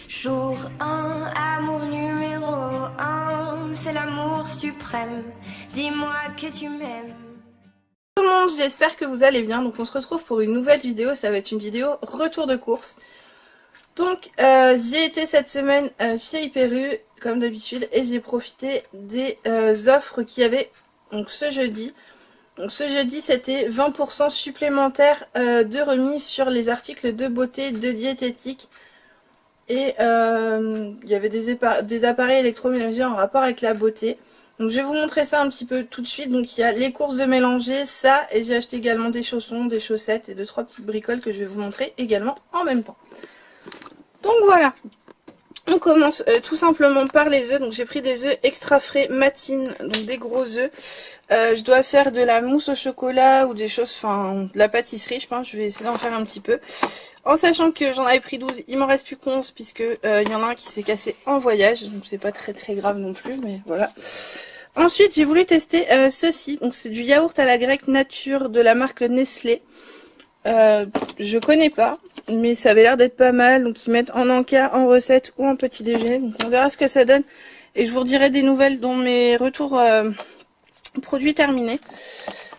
Jour 1, amour numéro 1, c'est l'amour suprême. Dis-moi que tu m'aimes. Tout le monde, j'espère que vous allez bien. Donc on se retrouve pour une nouvelle vidéo, ça va être une vidéo retour de course. Donc j'y ai été cette semaine chez Hyper U comme d'habitude et j'ai profité des offres qu'il y avait donc ce jeudi. Donc ce jeudi c'était 20% supplémentaire de remise sur les articles de beauté, de diététique. Et il y avait des appareils électroménagers en rapport avec la beauté. Donc je vais vous montrer ça un petit peu tout de suite. Donc il y a les courses de mélanger, ça, et j'ai acheté également des chaussons, des chaussettes et 2-3 petites bricoles que je vais vous montrer également en même temps. Donc voilà, on commence tout simplement par les œufs. Donc j'ai pris des œufs extra frais Matine, donc des gros œufs. Je dois faire de la mousse au chocolat ou des choses, enfin de la pâtisserie je pense, je vais essayer d'en faire un petit peu. En sachant que j'en avais pris 12, il m'en reste plus qu'11 puisque il y en a un qui s'est cassé en voyage, donc c'est pas très grave non plus, mais voilà. Ensuite j'ai voulu tester ceci, donc c'est du yaourt à la grecque nature de la marque Nestlé. Je connais pas, mais ça avait l'air d'être pas mal, donc ils mettent en encas, en recette ou en petit déjeuner, donc on verra ce que ça donne. Et je vous redirai des nouvelles dans mes retours produits terminés.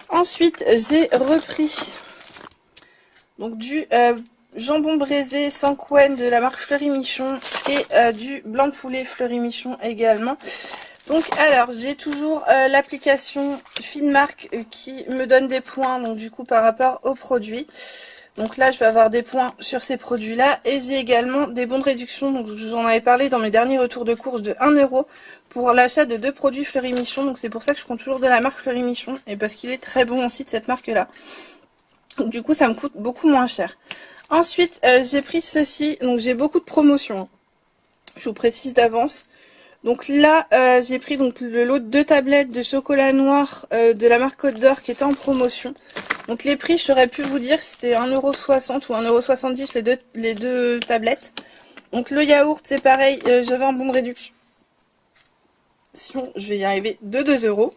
Ensuite j'ai repris donc du jambon braisé sans couenne de la marque Fleury Michon et du blanc de poulet Fleury Michon également. Donc alors j'ai toujours l'application Finmark qui me donne des points donc du coup par rapport aux produits. Donc là je vais avoir des points sur ces produits là et j'ai également des bons de réduction. Donc je vous en avais parlé dans mes derniers retours de course de 1 € pour l'achat de 2 produits Fleury Michon. Donc c'est pour ça que je prends toujours de la marque Fleury Michon et parce qu'il est très bon aussi de cette marque là. Donc du coup ça me coûte beaucoup moins cher. Ensuite j'ai pris ceci, donc j'ai beaucoup de promotions, je vous précise d'avance. Donc là j'ai pris donc le lot de 2 tablettes de chocolat noir de la marque Côte d'Or qui était en promotion. Donc les prix je saurais plus vous dire, c'était 1,60 € ou 1,70 € les deux tablettes. Donc le yaourt c'est pareil, j'avais un bon de réduction, je vais y arriver, de 2 €.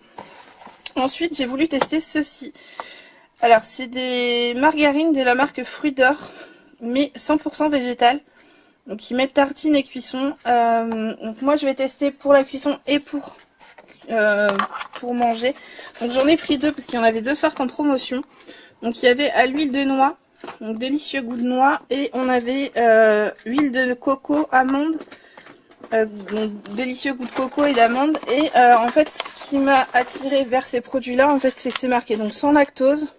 Ensuite j'ai voulu tester ceci. Alors c'est des margarines de la marque Fruits d'Or, mais 100% végétales. Donc ils mettent tartine et cuisson. Donc moi je vais tester pour la cuisson et pour manger. Donc j'en ai pris 2 parce qu'il y en avait 2 sortes en promotion. Donc il y avait à l'huile de noix, donc délicieux goût de noix, et on avait huile de coco, amande, donc délicieux goût de coco et d'amande. Et en fait ce qui m'a attiré vers ces produits là, en fait c'est que c'est marqué donc sans lactose,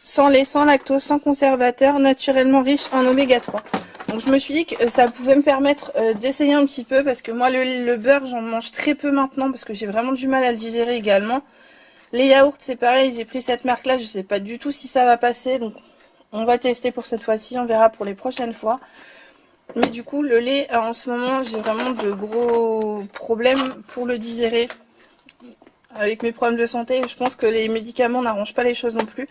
sans lait, sans lactose, sans conservateur, naturellement riche en oméga 3. Donc je me suis dit que ça pouvait me permettre d'essayer un petit peu parce que moi le beurre j'en mange très peu maintenant parce que j'ai vraiment du mal à le digérer également. Les yaourts c'est pareil, j'ai pris cette marque là, je sais pas du tout si ça va passer, donc on va tester pour cette fois-ci, on verra pour les prochaines fois. Mais du coup le lait en ce moment j'ai vraiment de gros problèmes pour le digérer. Avec mes problèmes de santé, je pense que les médicaments n'arrangent pas les choses non plus.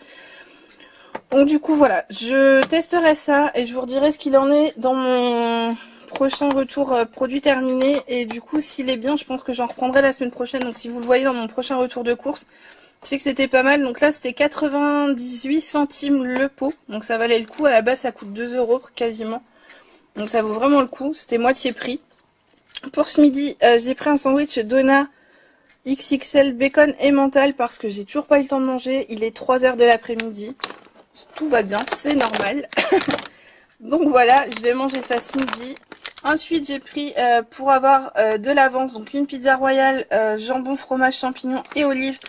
Donc du coup voilà, je testerai ça et je vous redirai ce qu'il en est dans mon prochain retour produit terminé. Et du coup s'il est bien, je pense que j'en reprendrai la semaine prochaine. Donc si vous le voyez dans mon prochain retour de course, je sais que c'était pas mal. Donc là c'était 98 centimes le pot, donc ça valait le coup. À la base ça coûte 2 € quasiment, donc ça vaut vraiment le coup, c'était moitié prix. Pour ce midi j'ai pris un sandwich Dona XXL bacon et mental parce que j'ai toujours pas eu le temps de manger. Il est 3 h de l'après-midi. Tout va bien, c'est normal. Donc voilà, je vais manger ça ce midi. Ensuite j'ai pris pour avoir de l'avance, donc une pizza royale, jambon, fromage, champignons et olives.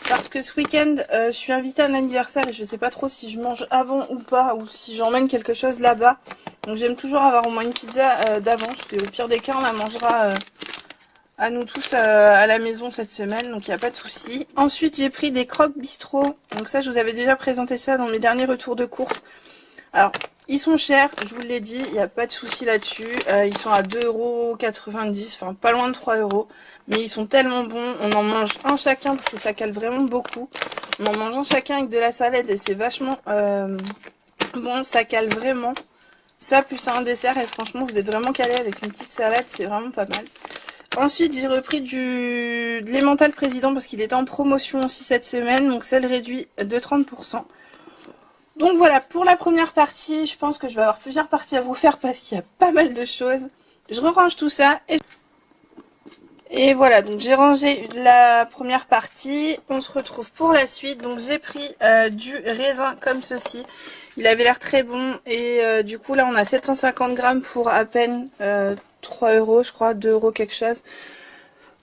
Parce que ce week-end je suis invitée à un anniversaire et je sais pas trop si je mange avant ou pas, ou si j'emmène quelque chose là-bas. Donc j'aime toujours avoir au moins une pizza d'avance, et au pire des cas on la mangera à nous tous à la maison cette semaine, donc il n'y a pas de souci. Ensuite j'ai pris des croques bistrot, donc ça je vous avais déjà présenté ça dans mes derniers retours de course. Alors ils sont chers, je vous l'ai dit, il n'y a pas de souci là-dessus, ils sont à 2,90 €, enfin pas loin de 3 €, mais ils sont tellement bons, on en mange un chacun parce que ça cale vraiment beaucoup. On en mange un chacun avec de la salade et c'est vachement bon, ça cale vraiment. Ça plus un dessert et franchement vous êtes vraiment calé avec une petite salade, c'est vraiment pas mal. Ensuite j'ai repris de l'emmental président parce qu'il était en promotion aussi cette semaine, donc celle réduit de 30%. Donc voilà, pour la première partie, je pense que je vais avoir plusieurs parties à vous faire parce qu'il y a pas mal de choses. Je range tout ça et voilà, donc j'ai rangé la première partie. On se retrouve pour la suite. Donc j'ai pris du raisin comme ceci. Il avait l'air très bon et du coup là on a 750 grammes pour à peine 3 euros, je crois, 2 euros quelque chose.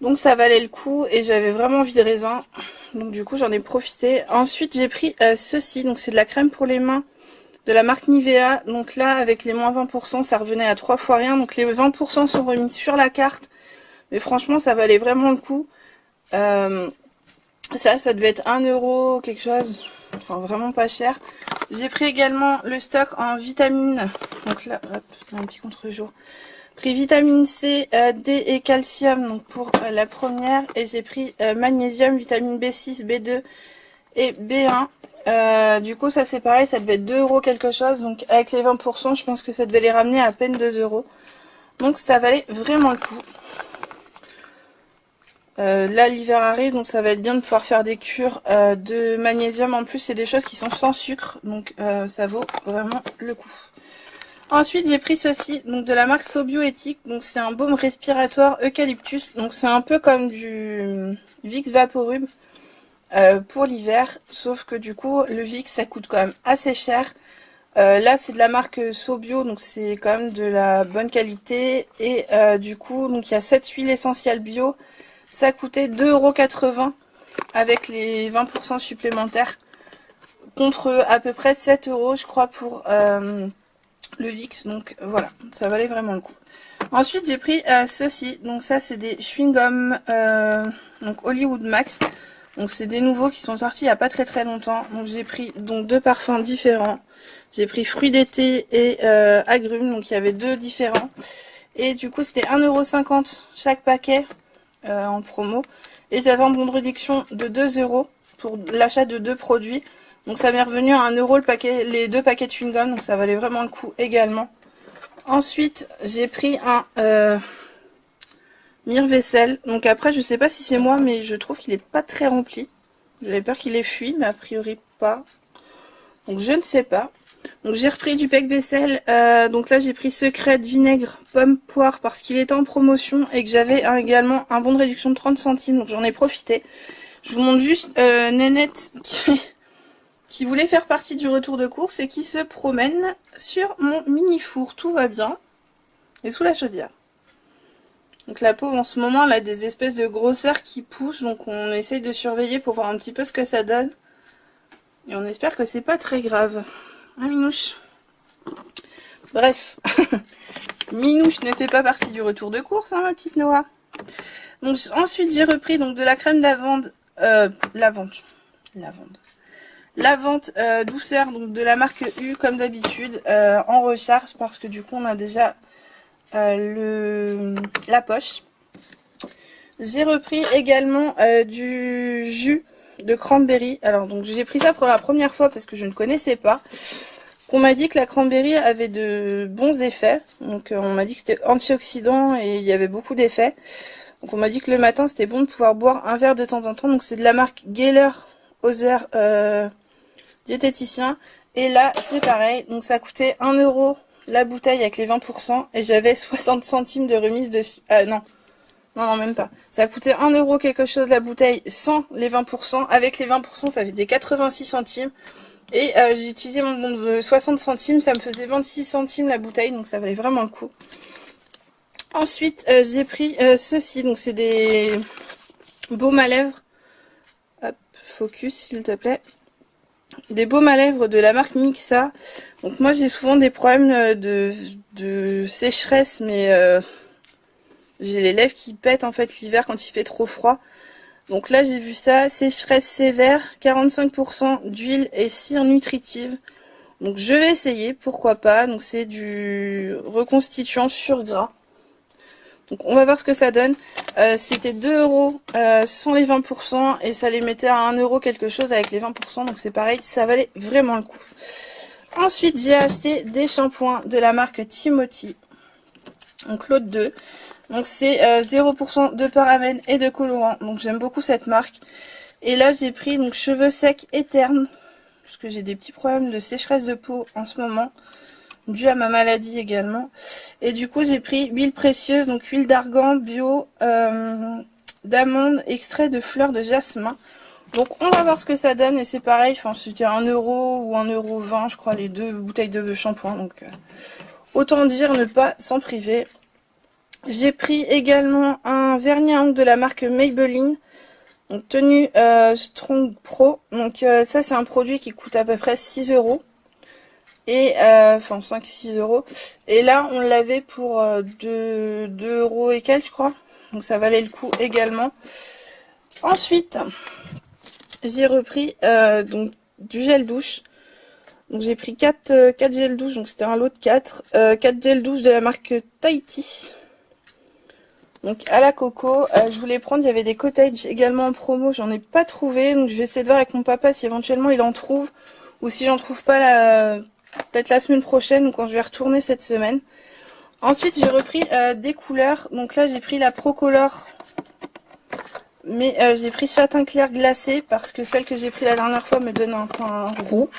Donc ça valait le coup et j'avais vraiment envie de raisin. Donc du coup j'en ai profité. Ensuite j'ai pris ceci, donc c'est de la crème pour les mains de la marque Nivea. Donc là avec les moins 20% ça revenait à 3 fois rien. Donc les 20% sont remis sur la carte. Mais franchement ça valait vraiment le coup. Ça devait être 1 euro quelque chose. Enfin vraiment pas cher. J'ai pris également le stock en vitamines. Donc là, hop, un petit contre-jour. Pris vitamine C, D et calcium donc pour la première. Et j'ai pris magnésium, vitamine B6, B2 et B1. Du coup ça c'est pareil, ça devait être 2 euros quelque chose. Donc avec les 20% je pense que ça devait les ramener à peine 2 euros. Donc ça valait vraiment le coup. Là l'hiver arrive donc ça va être bien de pouvoir faire des cures de magnésium. En plus c'est des choses qui sont sans sucre. Donc ça vaut vraiment le coup. Ensuite j'ai pris ceci, donc de la marque Sobioéthique, donc c'est un baume respiratoire eucalyptus, donc c'est un peu comme du Vicks Vaporub pour l'hiver, sauf que du coup le Vicks ça coûte quand même assez cher. Là c'est de la marque Sobio, donc c'est quand même de la bonne qualité et du coup donc il y a 7 huiles essentielles bio, ça coûtait 2,80 € avec les 20% supplémentaires contre à peu près 7 euros je crois pour le Vicks, donc voilà, ça valait vraiment le coup. Ensuite j'ai pris ceci, donc ça c'est des chewing-gums donc Hollywood Max, donc c'est des nouveaux qui sont sortis il n'y a pas très longtemps. Donc j'ai pris donc 2 parfums différents, j'ai pris fruits d'été et agrumes, donc il y avait 2 différents et du coup c'était 1,50 € chaque paquet en promo et j'avais un bon de réduction de 2 € pour l'achat de 2 produits. Donc ça m'est revenu à 1 € le paquet, les 2 paquets de chewing-gum, donc ça valait vraiment le coup également. Ensuite j'ai pris un mire-vaisselle. Donc après je sais pas si c'est moi mais je trouve qu'il est pas très rempli. J'avais peur qu'il ait fui mais a priori pas. Donc je ne sais pas. Donc j'ai repris du pec-vaisselle. Donc là j'ai pris Secret vinaigre pomme poire parce qu'il était en promotion et que j'avais également un bon de réduction de 30 centimes. Donc j'en ai profité. Je vous montre juste Nénette qui voulait faire partie du retour de course et qui se promène sur mon mini four. Tout va bien. Et sous la chaudière. Donc la pauvre en ce moment elle a des espèces de grosseurs qui poussent. Donc on essaye de surveiller pour voir un petit peu ce que ça donne. Et on espère que c'est pas très grave. Hein Minouche? Bref. Minouche ne fait pas partie du retour de course, hein ma petite Noah. Donc ensuite j'ai repris donc de la crème lavande. Lavande douceur, donc de la marque U comme d'habitude, en recharge parce que du coup on a déjà la poche. J'ai repris également du jus de cranberry. Alors donc j'ai pris ça pour la première fois parce que je ne connaissais pas. On m'a dit que la cranberry avait de bons effets. Donc on m'a dit que c'était antioxydant et il y avait beaucoup d'effets. Donc on m'a dit que le matin c'était bon de pouvoir boire un verre de temps en temps. Donc c'est de la marque Geller Hauser diététicien. Et là c'est pareil. Donc ça coûtait 1 € la bouteille avec les 20% et j'avais 60 centimes de remise dessus. Non, même pas. Ça a coûté 1 € quelque chose la bouteille sans les 20%. Avec les 20%, ça faisait 86 centimes. Et j'ai utilisé mon bon de 60 centimes. Ça me faisait 26 centimes la bouteille. Donc ça valait vraiment le coup. Ensuite, j'ai pris ceci. Donc c'est des baumes à lèvres. Hop, focus s'il te plaît. Des baumes à lèvres de la marque Mixa. Donc moi j'ai souvent des problèmes de sécheresse. Mais j'ai les lèvres qui pètent en fait l'hiver quand il fait trop froid. Donc là j'ai vu ça, sécheresse sévère, 45% d'huile et cire nutritive. Donc je vais essayer, pourquoi pas. Donc c'est du reconstituant sur gras. Donc on va voir ce que ça donne. C'était 2 € sans les 20% et ça les mettait à 1 € quelque chose avec les 20%. Donc c'est pareil, ça valait vraiment le coup. Ensuite j'ai acheté des shampoings de la marque Timothy. Donc l'autre 2. Donc c'est 0% de parabènes et de colorants. Donc j'aime beaucoup cette marque. Et là j'ai pris donc cheveux secs et ternes. parce que j'ai des petits problèmes de sécheresse de peau en ce moment, dû à ma maladie également. Et du coup j'ai pris huile précieuse, donc huile d'argan bio, d'amande, extrait de fleurs de jasmin. Donc on va voir ce que ça donne, et c'est pareil, enfin c'était 1 euro ou 1,20 € je crois les deux bouteilles de shampoing, donc autant dire ne pas s'en priver. J'ai pris également un vernis à ongles de la marque Maybelline, donc tenue Strong Pro. Donc ça c'est un produit qui coûte à peu près 6 €. Et enfin 5-6 €. Et là on l'avait pour 2 € et quelques je crois. Donc ça valait le coup également. Ensuite j'ai repris donc du gel douche. Donc j'ai pris 4 gels douche, donc c'était un lot de 4. 4 gels douche de la marque Tahiti. Donc à la coco, je voulais prendre, il y avait des cottages également en promo, j'en ai pas trouvé. Donc je vais essayer de voir avec mon papa si éventuellement il en trouve. Ou si j'en trouve pas peut-être la semaine prochaine ou quand je vais retourner cette semaine. Ensuite j'ai repris des couleurs. Donc là j'ai pris la Procolor. Mais j'ai pris châtain clair glacé parce que celle que j'ai pris la dernière fois me donne un teint roux.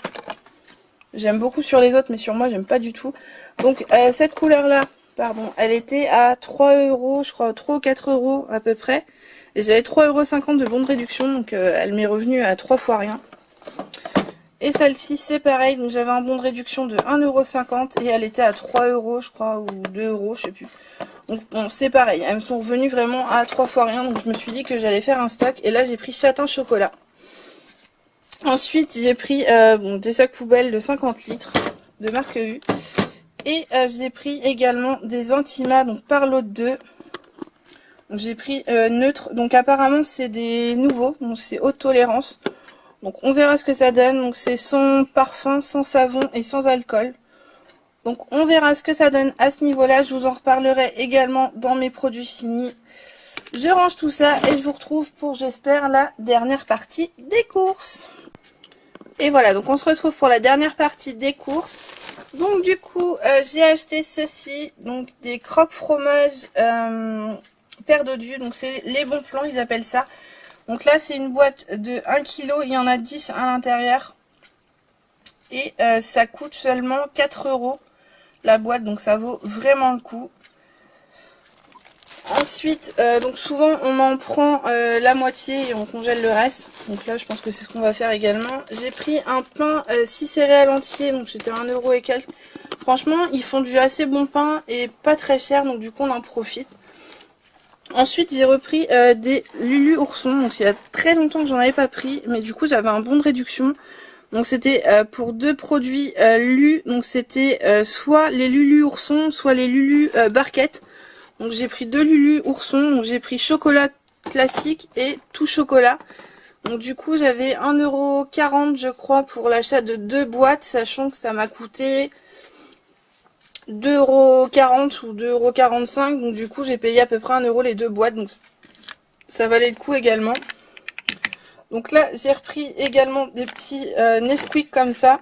J'aime beaucoup sur les autres mais sur moi j'aime pas du tout. Donc cette couleur là, pardon, elle était à 3 €, je crois 3 ou 4 € à peu près. Et j'avais 3,50 € de bon de réduction, donc elle m'est revenue à 3 fois rien. Et celle-ci c'est pareil, donc j'avais un bon de réduction de 1,50 € et elle était à 3 € je crois, ou 2 €, je sais plus. Donc bon, c'est pareil, elles me sont revenues vraiment à 3 fois rien, donc je me suis dit que j'allais faire un stock. Et là j'ai pris châtain chocolat. Ensuite j'ai pris des sacs poubelles de 50 litres de marque U. Et j'ai pris également des Antima, donc par lot de 2. J'ai pris neutre, donc apparemment c'est des nouveaux, donc c'est haute tolérance. Donc on verra ce que ça donne, donc c'est sans parfum, sans savon et sans alcool. Donc on verra ce que ça donne à ce niveau-là, je vous en reparlerai également dans mes produits finis. Je range tout ça et je vous retrouve pour, j'espère, la dernière partie des courses. Et voilà, donc on se retrouve pour la dernière partie des courses. Donc du coup, j'ai acheté ceci, donc des croque fromages paire d'odus, donc c'est les bons plans, ils appellent ça. Donc là, c'est une boîte de 1 kg, il y en a 10 à l'intérieur. Et ça coûte seulement 4 € la boîte, donc ça vaut vraiment le coup. Ensuite, donc souvent on en prend la moitié et on congèle le reste. Donc là je pense que c'est ce qu'on va faire également. J'ai pris un pain 6 céréales entiers, donc c'était 1 € et quelques. Franchement ils font du assez bon pain et pas très cher, donc du coup on en profite. Ensuite j'ai repris des Lulu Ourson, donc il y a très longtemps que j'en avais pas pris, mais du coup j'avais un bon de réduction. Donc c'était pour 2 produits Lulu, donc c'était soit les Lulu Ourson, soit les Lulu Barquette. Donc j'ai pris 2 Lulu Ourson, donc j'ai pris chocolat classique et tout chocolat. Donc du coup j'avais 1,40 € je crois pour l'achat de 2 boîtes, sachant que ça m'a coûté 2,40 € ou 2,45 €. Donc du coup j'ai payé à peu près 1 € les 2 boîtes, donc ça valait le coup également. Donc là j'ai repris également des petits Nesquik comme ça.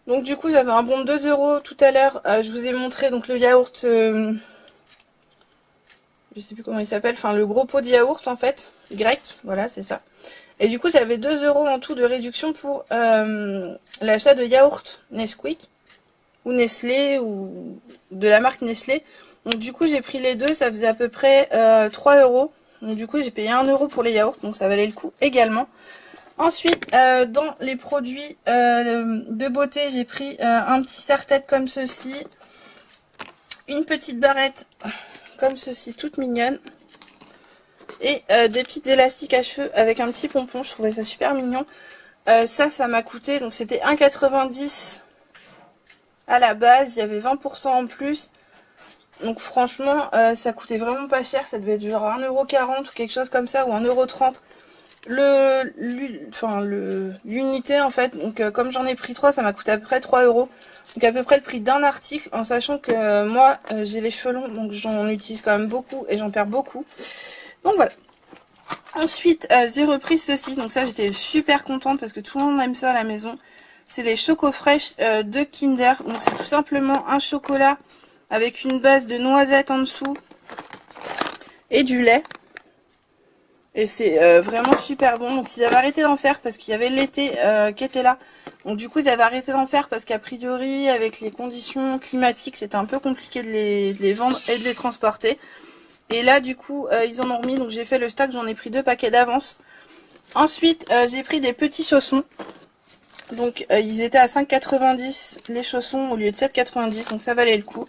Donc du coup j'avais un bon de 2 € tout à l'heure, je vous ai montré donc le yaourt... je sais plus comment il s'appelle, enfin le gros pot de yaourt en fait, grec, voilà c'est ça. Et du coup j'avais 2 € en tout de réduction pour l'achat de yaourt Nesquik, ou Nestlé, ou de la marque Nestlé. Donc du coup j'ai pris les deux, ça faisait à peu près 3 €. Donc du coup j'ai payé 1 € pour les yaourts, donc ça valait le coup également. Ensuite dans les produits de beauté, j'ai pris un petit serre-tête comme ceci, une petite barrette comme ceci, toute mignonne, et des petites élastiques à cheveux avec un petit pompon, je trouvais ça super mignon. Ça m'a coûté, donc c'était 1,90 € à la base, il y avait 20% en plus, donc franchement ça coûtait vraiment pas cher, ça devait être genre 1,40 € ou quelque chose comme ça, ou 1,30 € l'unité en fait. Donc comme j'en ai pris 3, ça m'a coûté à peu près 3 €. Donc à peu près le prix d'un article, en sachant que moi j'ai les cheveux longs, donc j'en utilise quand même beaucoup et j'en perds beaucoup. Donc voilà. Ensuite j'ai repris ceci, donc ça j'étais super contente parce que tout le monde aime ça à la maison. C'est les Choco Fresh de Kinder. Donc c'est tout simplement un chocolat avec une base de noisettes en dessous et du lait. Et c'est vraiment super bon. Donc ils avaient arrêté d'en faire parce qu'il y avait l'été qui était là. Donc du coup ils avaient arrêté d'en faire parce qu'a priori avec les conditions climatiques c'était un peu compliqué de les vendre et de les transporter. Et là du coup ils en ont remis, donc j'ai fait le stock, j'en ai pris 2 paquets d'avance. Ensuite j'ai pris des petits chaussons. Donc ils étaient à 5,90 les chaussons au lieu de 7,90, donc ça valait le coup.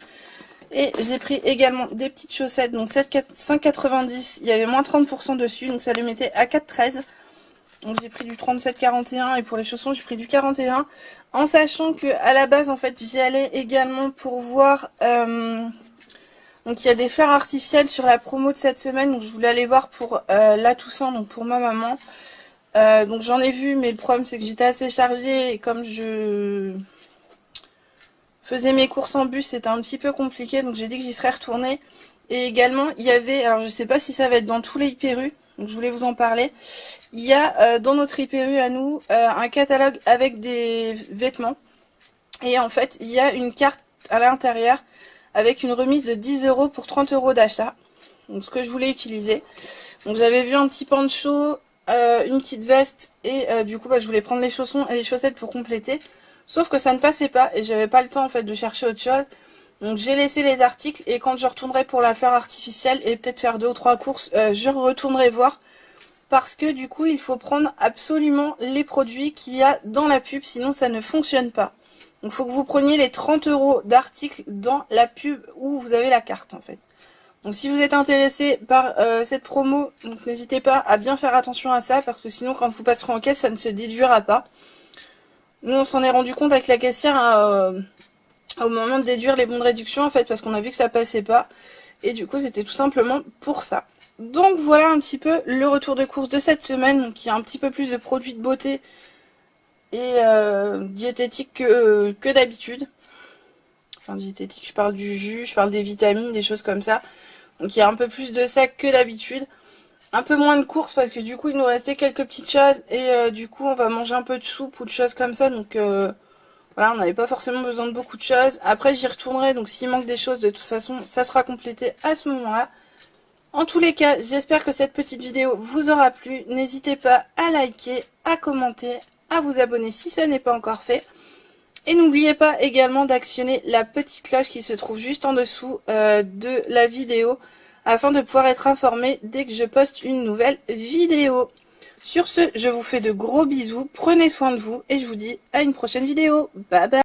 Et j'ai pris également des petites chaussettes, donc 5,90, il y avait moins 30% dessus, donc ça les mettait à 4,13. Donc j'ai pris du 37,41 et pour les chaussons j'ai pris du 41. En sachant que à la base en fait j'y allais également pour voir, donc il y a des fleurs artificielles sur la promo de cette semaine, donc je voulais aller voir pour la Toussaint, donc pour ma maman. Donc j'en ai vu, mais le problème c'est que j'étais assez chargée et comme je faisais mes courses en bus, c'était un petit peu compliqué, donc j'ai dit que j'y serais retournée. Et également, il y avait, alors je sais pas si ça va être dans tous les hyper-U, donc je voulais vous en parler. Il y a dans notre hyper-U à nous, un catalogue avec des vêtements. Et en fait, il y a une carte à l'intérieur avec une remise de 10 € pour 30 € d'achat. Donc ce que je voulais utiliser. Donc j'avais vu un petit pancho, une petite veste et du coup je voulais prendre les chaussons et les chaussettes pour compléter. Sauf que ça ne passait pas et j'avais pas le temps en fait de chercher autre chose. Donc j'ai laissé les articles et quand je retournerai pour la fleur artificielle et peut-être faire 2 ou 3 courses, je retournerai voir. Parce que du coup il faut prendre absolument les produits qu'il y a dans la pub, sinon ça ne fonctionne pas. Donc il faut que vous preniez les 30 € d'articles dans la pub où vous avez la carte en fait. Donc si vous êtes intéressé par cette promo, n'hésitez pas à bien faire attention à ça parce que sinon quand vous passerez en caisse ça ne se déduira pas. Nous on s'en est rendu compte avec la caissière au moment de déduire les bons de réduction en fait parce qu'on a vu que ça passait pas. Et du coup c'était tout simplement pour ça. Donc voilà un petit peu le retour de course de cette semaine. Donc il y a un petit peu plus de produits de beauté et diététique que d'habitude. Enfin diététique, je parle du jus, je parle des vitamines, des choses comme ça. Donc il y a un peu plus de ça que d'habitude. Un peu moins de courses parce que du coup il nous restait quelques petites choses. Et du coup on va manger un peu de soupe ou de choses comme ça. Donc voilà, on n'avait pas forcément besoin de beaucoup de choses. Après j'y retournerai, donc s'il manque des choses de toute façon ça sera complété à ce moment-là. En tous les cas, j'espère que cette petite vidéo vous aura plu. N'hésitez pas à liker, à commenter, à vous abonner si ce n'est pas encore fait. Et n'oubliez pas également d'actionner la petite cloche qui se trouve juste en dessous de la vidéo afin de pouvoir être informé dès que je poste une nouvelle vidéo. Sur ce, je vous fais de gros bisous, prenez soin de vous et je vous dis à une prochaine vidéo. Bye bye!